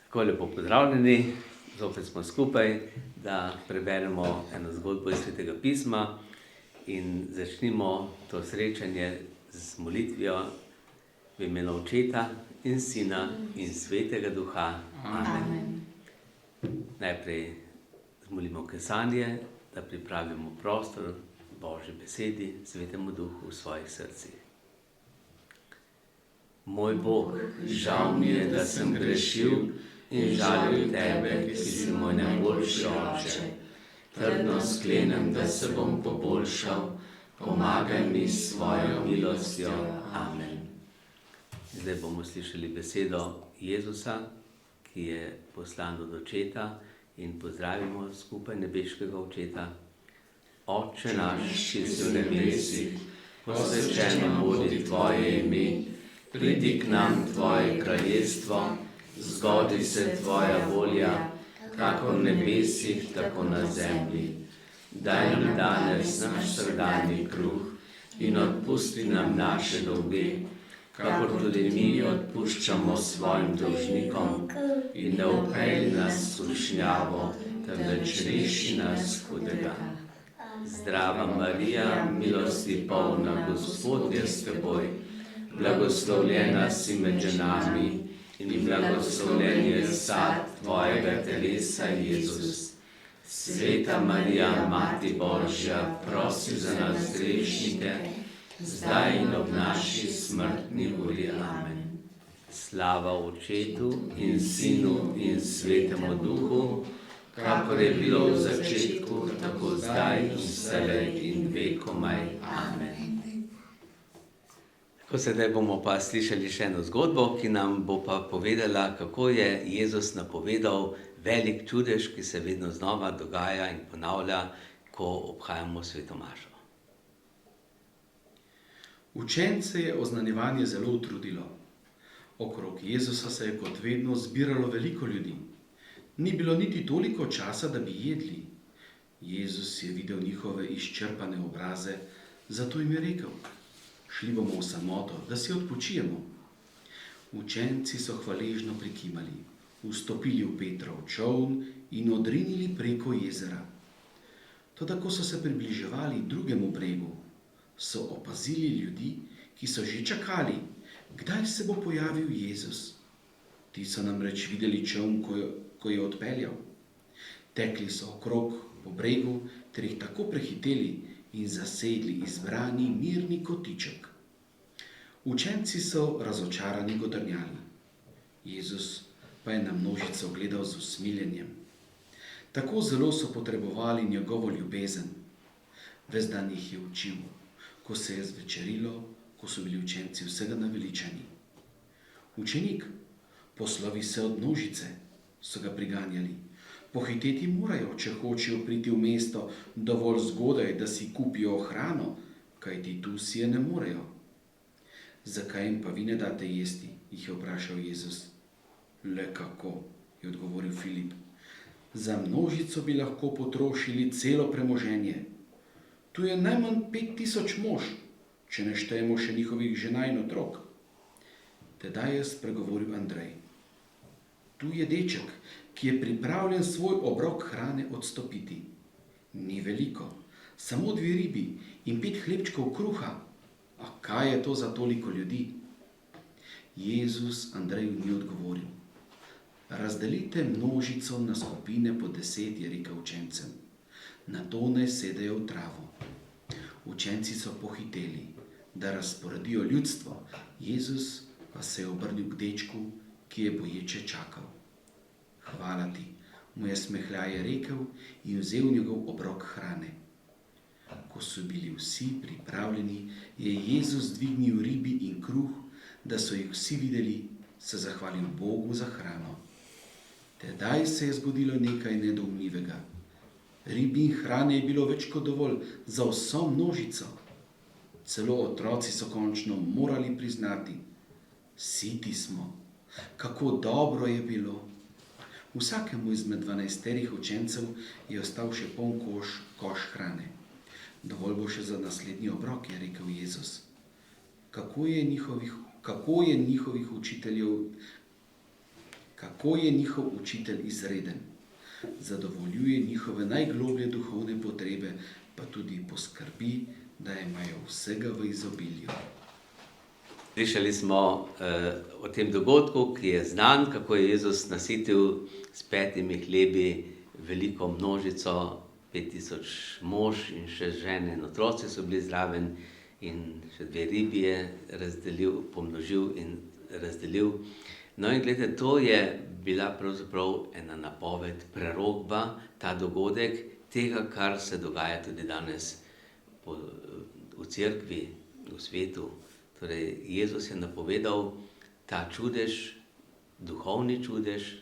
Tako lepo pozdravljeni, zopet smo skupaj, da preberemo eno zgodbo iz Svetega pisma in začnimo to srečanje z molitvijo v imenu Očeta in Sina in Svetega Duha. Amen. Najprej zmolimo kesanje, da pripravimo prostor Božji besedi, Svetemu Duhu v svojih srcih. Moj Bog, žal mi je, da sem grešil in žalil Tebe, ki si moj najboljši Oče. Trdno sklenem, da se bom poboljšal, pomagaj mi s svojo milostjo. Amen. Zdaj bomo slišali besedo Jezusa, ki je poslan od Očeta, in pozdravimo skupaj nebeškega Očeta. Oče naš, ki si v nebesih, posvečeno bodi Tvoje ime, pridi k nam Tvoje kraljestvo, zgodi se Tvoja volja, kako v nebesih, tako na zemlji. Daj nam danes naš vsakdanji kruh in odpusti nam naše dolge, kakor tudi mi odpuščamo svojim dolžnikom, in ne vpelji nas v skušnjavo, temveč reši nas hudega. Zdrava Marija, milosti polna, Gospod je s teboj, blagoslovljena si med ženami in blagoslovljen je sad Tvojega telesa, Jezus. Sveta Marija, Mati Božja, prosi za nas grešnike, zdaj in ob naši smrtni uri. Amen. Slava Očetu in Sinu in Svetemu Duhu, kakor je bilo v začetku, tako zdaj in vselej in vekomaj. Amen. Tako sedaj bomo pa slišali še eno zgodbo, ki nam bo pa povedala, kako je Jezus napovedal velik čudež, ki se vedno znova dogaja in ponavlja, ko obhajamo sveto mašo. Učence je oznanjevanje zelo utrudilo. Okrog Jezusa se je kot vedno zbiralo veliko ljudi. Ni bilo niti toliko časa, da bi jedli. Jezus je videl njihove izčrpane obraze, zato jim je rekel: šli bomo v samoto, da si odpočijemo. Učenci so hvaležno prikimali, vstopili v Petrov čoln in odrinili preko jezera. Toda ko so se približevali drugemu bregu, so opazili ljudi, ki so že čakali, kdaj se bo pojavil Jezus. Ti so namreč videli čoln, ko je odpeljal. Tekli so okrog po bregu ter jih tako prehiteli in zasedli izbrani mirni kotiček. Učenci so razočarani godrnjali. Jezus pa je na množico gledal z usmiljenjem. Tako zelo so potrebovali njegovo ljubezen. Ves dan jih je učil, ko se je zvečerilo, ko so bili učenci vsega naveličani. Učenik, poslovi se od množice, so ga priganjali. Pohiteti morajo, če hočejo priti v mesto dovolj zgodaj, da si kupijo hrano, kajti tu si je ne morejo. Zakaj jim pa vi ne date jesti, jih je vprašal Jezus. Le kako, je odgovoril Filip. Za množico bi lahko potrošili celo premoženje. Tu je najmanj 5000 mož, če ne štejemo še njihovih žena in otrok. Tedaj je spregovoril Andrej. Tu je deček, ki je pripravljen svoj obrok hrane odstopiti. Ni veliko, samo 2 ribi in 5 hlebčkov kruha. A kaj je to za toliko ljudi? Jezus Andreju ni odgovoril. Razdelite množico na skupine po 10, je rekel učencem. Nato naj sedejo v travo. Učenci so pohiteli, da razporedijo ljudstvo. Jezus pa se je obrnil k dečku, ki je boječe čakal. Hvala ti, mu je smehljaje rekel in vzel njegov obrok hrane. Ko so bili vsi pripravljeni, je Jezus dvignil ribi in kruh, da so jih vsi videli, se zahvalil Bogu za hrano. Tedaj se je zgodilo nekaj nedoumljivega. Ribi in hrane je bilo več kot dovolj za vso množico. Celo otroci so končno morali priznati: siti smo, kako dobro je bilo. Vsakemu izmed 12 učencev je ostal še poln koš hrane. Dovolj bo še za naslednji obrok, je rekel Jezus. Kako je njihovih učiteljev kako je njihov učitelj izreden. Zadovoljuje njihove najgloblje duhovne potrebe, pa tudi poskrbi, da imajo vsega v izobilju. Slišali smo o tem dogodku, ki je znan, kako je Jezus nasitil s 5 hlebi veliko množico, 5000 mož in še žene in otroci so bili zraven in še 2 ribi je razdelil, pomnožil in razdelil. No in gledajte, to je bila pravzaprav ena napoved, prerokba, ta dogodek tega, kar se dogaja tudi danes v cerkvi, v svetu. Torej, Jezus je napovedal ta čudež, duhovni čudež,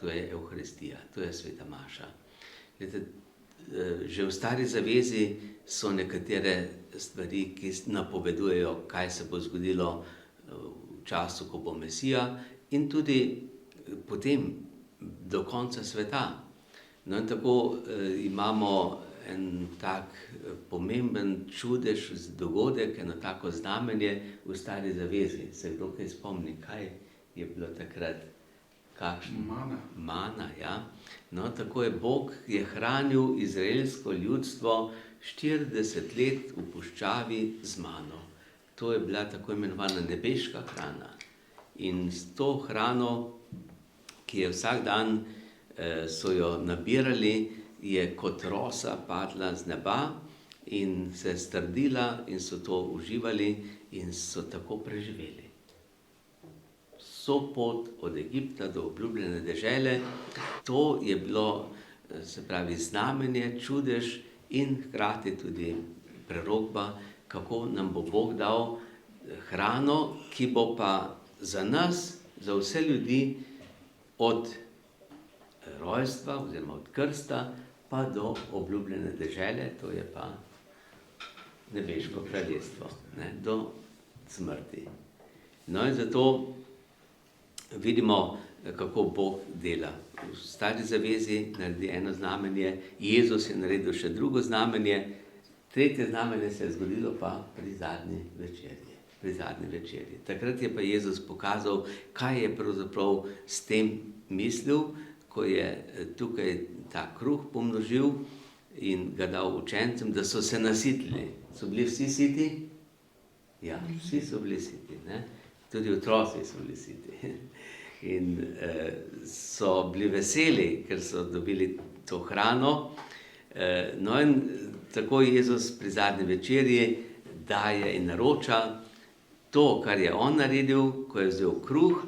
to je Evharistija, to je sveta maša. Gledajte, že v Stari zavezi so nekatere stvari, ki napovedujejo, kaj se bo zgodilo v času, ko bo Mesija in tudi potem do konca sveta. No in tako imamo en tak pomemben čudež, dogodek, eno tako znamenje v Stari zavezi. Se kdo kaj spomni, kaj je bilo takrat? Mana, ja. No, tako je Bog je hranil izraelsko ljudstvo 40 let v puščavi z mano. To je bila tako imenovana nebeška hrana. In s to hrano, ki je vsak dan so jo nabirali, je kot rosa padla z neba in se strdila in so to uživali in so tako preživeli. So pot od Egipta do obljubljene dežele, to je bilo, se pravi, znamenje, čudež in hkrati tudi prerokba, kako nam bo Bog dal hrano, ki bo pa za nas, za vse ljudi, od rojstva oziroma od krsta pa do obljubljene dežele, to je pa nebeško kraljestvo, do smrti. No in zato vidimo, kako Bog dela. V Stari zavezi naredi eno znamenje, Jezus je naredil še drugo znamenje, tretje znamenje se je zgodilo pa pri zadnji večerji. Takrat je pa Jezus pokazal, kaj je pravzaprav s tem mislil, ko je tukaj ta kruh pomnožil in ga dal učencem, da so se nasitili. So bili vsi siti? Ja, vsi so bili siti, ne? Tudi otroci so bili siti. In so bili veseli, ker so dobili to hrano. No in tako Jezus pri zadnji večerji daje in naroča to, kar je on naredil, ko je vzel kruh,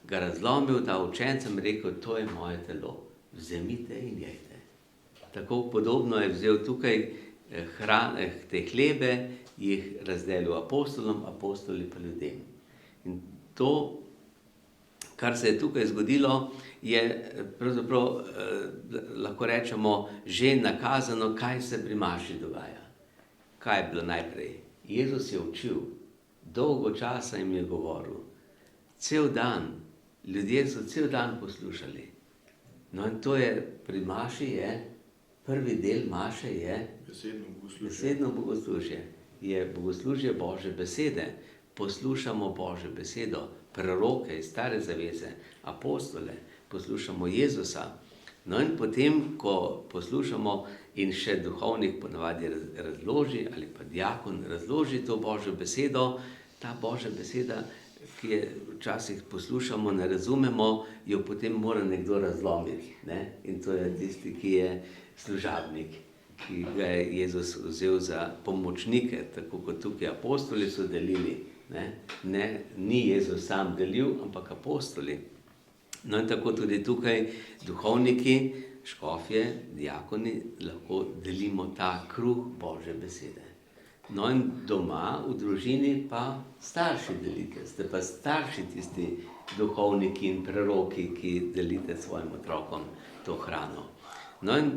ga razlomil, da učencem rekel, to je moje telo, vzemite in jejte. Tako podobno je vzel tukaj te hlebe, jih razdelil apostolom, apostoli pa ljudem. In to, kar se je tukaj zgodilo, je pravzaprav, lahko rečemo, že nakazano, kaj se pri maši dogaja. Kaj je bilo najprej? Jezus je učil, dolgo časa jim je govoril, cel dan, ljudje so cel dan poslušali. No in to je, pri maši je, prvi del maše je besedno bogoslužje. Je bogoslužje Božje besede. Poslušamo Božjo besedo, proroke iz Stare zaveze, apostole, poslušamo Jezusa. No in potem, ko poslušamo in še duhovnik ponavadi razloži, ali pa diakon razloži to Božjo besedo, ta Božja beseda, ki je včasih poslušamo, ne razumemo, jo potem mora nekdo razlomiti. In to je tisti, ki je služabnik, ki ga je Jezus vzel za pomočnike, tako kot tukaj apostoli so delili. Ni Jezus sam delil, ampak apostoli. No in tako tudi tukaj duhovniki, škofje, diakoni lahko delimo ta kruh Božje besede. No in doma, v družini pa starši delite. Ste pa starši tisti duhovniki in preroki, ki delite svojim otrokom to hrano. No in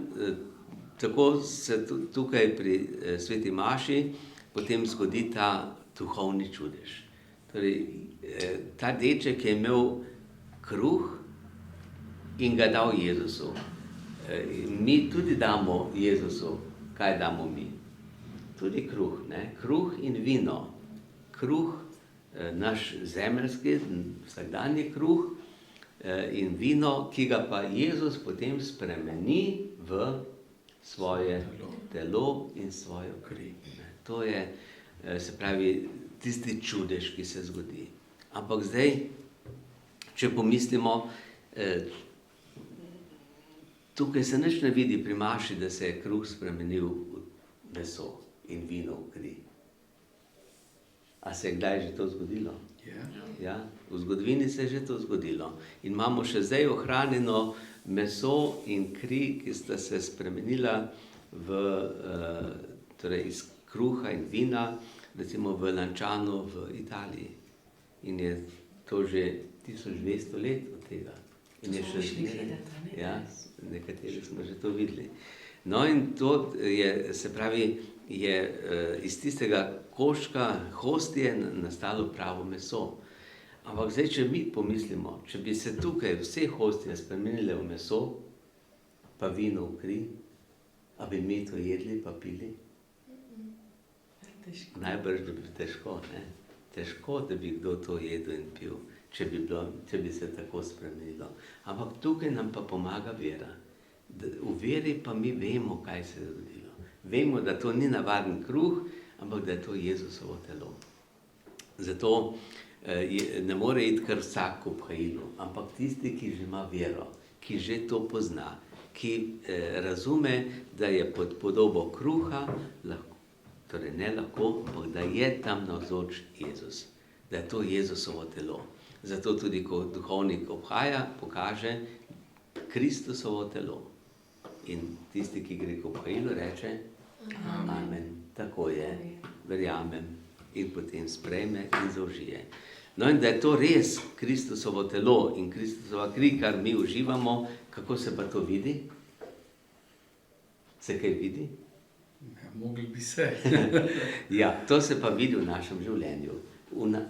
tako se tukaj pri sveti maši potem zgodi ta duhovni čudež. Torej, ta deček je imel kruh in ga dal Jezusu. Mi tudi damo Jezusu. Kaj damo mi? Tudi kruh, kruh in vino. Kruh, naš zemeljski, vsakdanji kruh, in vino, ki ga pa Jezus potem spremeni v svoje telo in svojo kri. To je, se pravi, tisti čudež, ki se zgodi. Ampak zdaj, če pomislimo, tukaj se nič ne vidi pri maši, da se je kruh spremenil v meso in vino v kri. A se je kdaj že to zgodilo? Ja, v zgodovini se je že to zgodilo. In imamo še zdaj ohranjeno meso in kri, ki sta se spremenila torej iz kruha in vina, recimo v Lancianu v Italiji. In je to že 1200 let od tega. In je še zmeraj. Ja, nekateri smo že to videli. No in to je, se pravi, je iz tistega koščka hostije nastalo pravo meso. Ampak zdaj, če mi pomislimo, če bi se tukaj vse hostije spremenile v meso, pa vino v kri, a bi mi to jedli pa pili? Najbrž bi bilo težko, ne? Težko, da bi kdo to jedel in pil, če bi se tako spremenilo. Ampak tukaj nam pa pomaga vera. V veri pa mi vemo, kaj se je zgodilo. Vemo, da to ni navaden kruh, ampak da je to Jezusovo telo. Zato ne more iti kar vsak k obhajilu, ampak tisti, ki že ima vero, ki že to pozna, ki razume, da je pod podobo kruha, torej ne lahko, ampak da je tam navzoč Jezus, da je to Jezusovo telo. Zato tudi, ko duhovnik obhaja, pokaže Kristusovo telo. In tisti, ki gre k obhajilu, reče Amen. Tako je, verjamem. In potem sprejme in zaužije. No in da je to res Kristusovo telo in Kristusova kri, kar mi uživamo, kako se pa to vidi? Se kaj vidi? Ja, mogli bi se. Ja, to se pa vidi v našem življenju,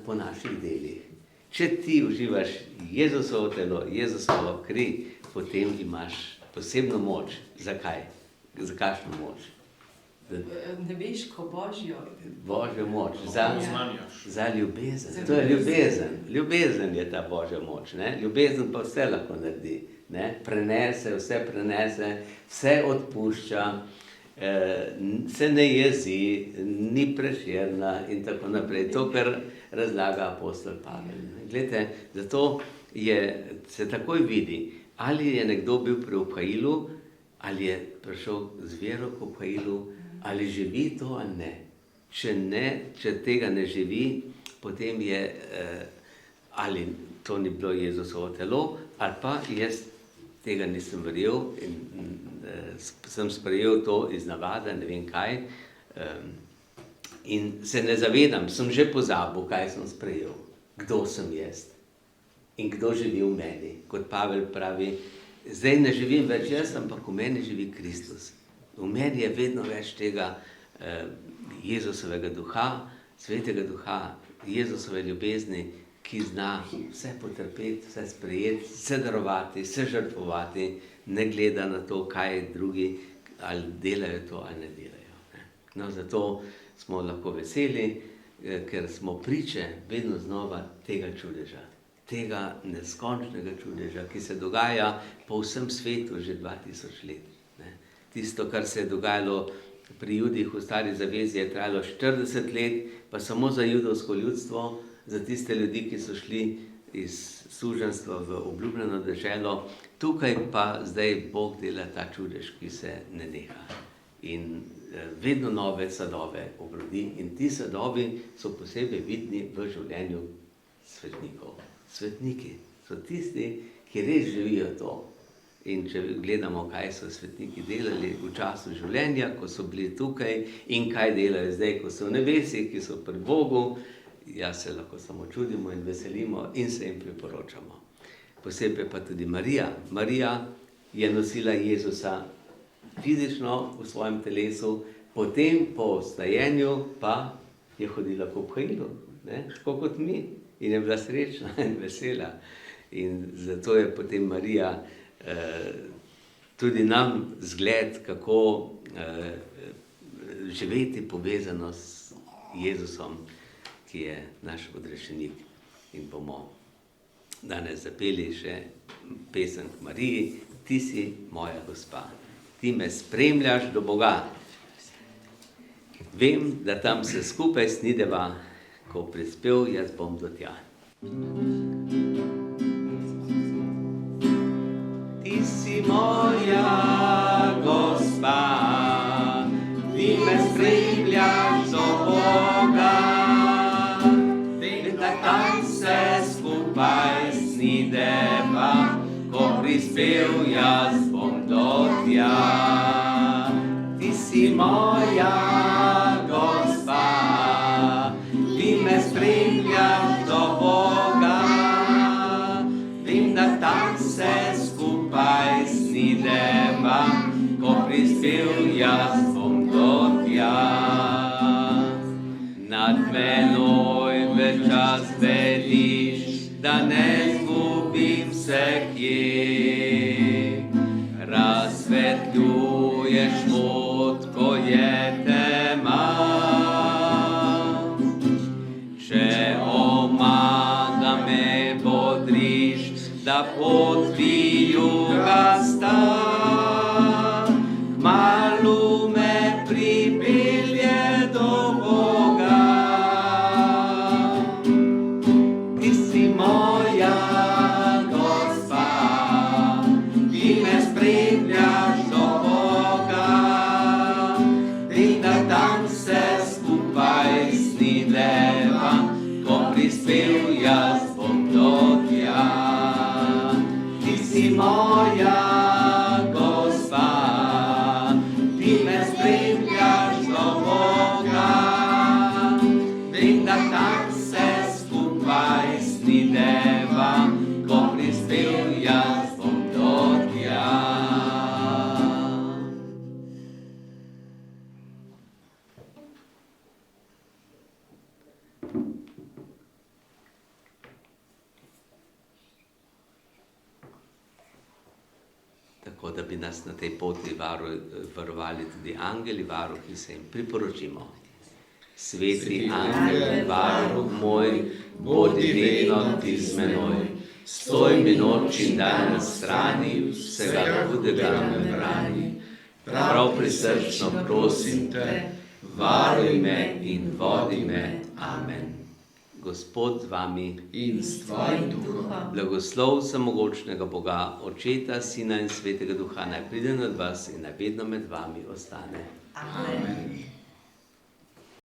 po naših delih. Če ti uživaš Jezusovo telo, Jezusovo kri, potem imaš posebno moč. Zakaj? Za kakšno moč? Nebeško, božjo. Božjo moč. Za ljubezen. To je ljubezen. Ljubezen je ta božja moč. Ne? Ljubezen pa vse lahko naredi. Ne? Prenese, vse odpušča, se ne jezi, ni prešerna in tako naprej. To, kar razlaga apostol Pavel. Glejte, zato se takoj vidi, ali je nekdo bil pri obhajilu, ali je prišel z vero k obhajilu, ali živi to ali ne. Če tega ne živi, potem je, ali to ni bilo Jezusovo telo, ali pa jaz tega nisem verjel in sem sprejel to iz navade, ne vem kaj, in se ne zavedam, sem že pozabil, kaj sem sprejel, kdo sem jaz in kdo živi v meni. Kot Pavel pravi, zdaj ne živim več jaz, ampak v meni živi Kristus. V meni je vedno več tega Jezusovega duha, svetega duha, Jezusove ljubezni, ki zna vse potrpeti, vse sprejeti, vse darovati, vse žrtvovati, ne gleda na to, kaj drugi ali delajo to ali ne delajo. No, zato smo lahko veseli, ker smo priče vedno znova tega čudeža, tega neskončnega čudeža, ki se dogaja po vsem svetu že 2000 let. Tisto, kar se je dogajalo pri Judih v Stari zavezi, je trajalo 40 let, pa samo za judovsko ljudstvo, za tiste ljudi, ki so šli iz suženjstva v obljubljeno deželo. Tukaj pa zdaj Bog dela ta čudež, ki se ne neha. In vedno nove sadove obrodi. In ti sadovi so posebej vidni v življenju svetnikov. Svetniki so tisti, ki res živijo to. In če gledamo, kaj so svetniki delali v času življenja, ko so bili tukaj, in kaj delajo zdaj, ko so v nebesih, ki so pri Bogu, ja se lahko samo čudimo in veselimo in se jim priporočamo. Posebej pa tudi Marija. Marija je nosila Jezusa fizično v svojem telesu, potem po vstajenju pa je hodila k obhajilu, tako kot mi, in je bila srečna in vesela. In zato je potem Marija tudi nam zgled, kako živeti povezano s Jezusom, ki je naš odrešenik. In bomo danes zapeli še pesem k Mariji, ti si moja gospa, ti me spremljaš do Boga. Vem, da tam se skupaj snideva, ko prispel, jaz bom do tja. Ti si moja gospa, ti me spremljaš do Boga. Vem, da tam se skupaj snideva, ko prispel, jaz bom do tja. Ti si moja gospa, ti me spremljaš do Boga. Vem, da tam se skupaj snideva, ko prispel, jaz bom do tja. Nad menoj ves čas bediš, da ne zgubim se kje. Razsvetljuješ pot, ko je tema. Če omaga me bodriš, da pot vijugasta, kmalu me pripelje do Boga. Ti si moja gospa, ti me spremljaš do Boga. Vem, da tam se skupaj snideva, ko prispel, jaz bom do tja. Ti si moja gospa, ti me spremljaš do Boga. Vem, da tam se skupaj snideva, ko prispel, jaz bom do tja. Tako da bi nas na tej poti varovali tudi angeli, varuhi, se jim priporočimo. Sveti angel, varuh moj, bodi vedno ti z menoj. Stoj mi noč in dan na strani, vsega hudega me brani. Prav prisrčno prosim te, varuj me in vodi me. Amen. Gospod z vami In s tvojim duhom. Blagoslov vsemogočnega Boga, Očeta, Sina in Svetega Duha, naj pride nad vas in naj vedno med vami ostane. Amen.